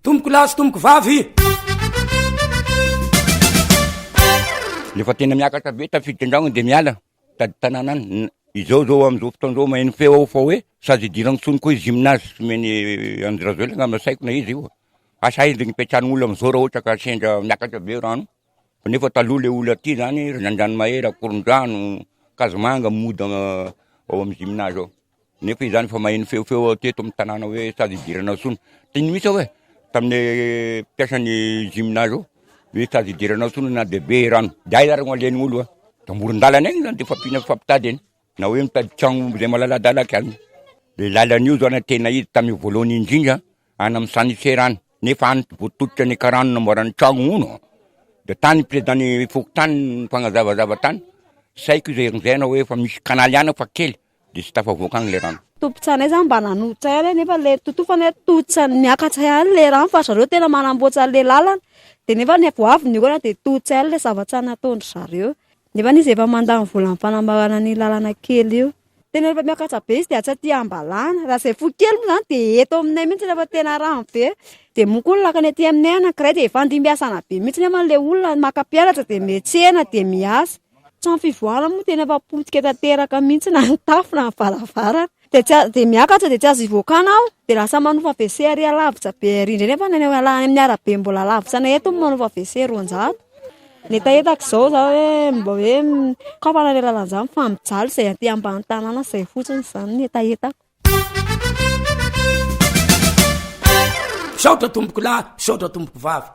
tomboko lahy sy tomboko vavy. Lefa tena miakatra be tafiditra andragno de miala tady tanàna any. Izao amizao fotoan'izao maheno feo ao fa hoe sady idiragno tsony koa izy gymnase meny Andrazelo angamba saiko na izy io. Asa izy nipetrahan'olo amizao raha ohatra ka sendra miakatra be rano. Nefa taloha le olo aty zany Randranomahery, Akorondrano, Kazimanga mody ao amin'ny gymnase ao. Nefa izany fa maheno feofeo teto amin'ny tanàna hoe sady idirana tsony. Tiny misy hoe tamin'ny mpiasan'ny gymnase ao hoe sady idirana tsony na bebe rano. Day zany alen'ny olo tamorondalana egny zany de fampitady eny. Na hoe mitady tragno zay malaladalaka any. Le lalan'io zany tena izy tamin'ny voalohany indrindra any amin'ny Saniserany. Nefa any voatotitra ny karano namboarany tragno uno. De tany président Fokotany fagnazavazava tany. Saiko izay na hoe fa misy kanaly ana fa kely de tsy tafavoaka agny le rano. Tompotsanay zany mba nanohitra any nefa le totofany totsany miakatra any le rano fa zareo tena manamboatra le lalana de nefa ny voaviny koa de totsy any le zavatra nataondry zareo. Nefa izy efa mandany vola amin'ny fanamboarana ny lalana kely io. Tena rehefa miakatra be izy de tsy aty ambalana. Raha zay fo kely moa zany de eto aminay mihitsy rehefa tena rano be. De moa koa lakany aty aminay anankiray de efa andimbiasana be mihitsy nefa le olona maka-pianatra de miantsena de miasa. Trano fivoarana moa tena efa potika tanteraka mihitsy na ny tafo na ny varavarana. De miakatra de tsy azo ivokana ao de lasa manofa WC ary alavitra be rindra nefa ny amin'ny arabe mbola lavitra na eto manofa WC 200. Netaetako zao hoe mba hoe kaopana le lalana zany fa mijaly zay aty ambany tanàna zay fotsiny zany netaetako. Saotra tomboko lahy, saotra tomboko vavy.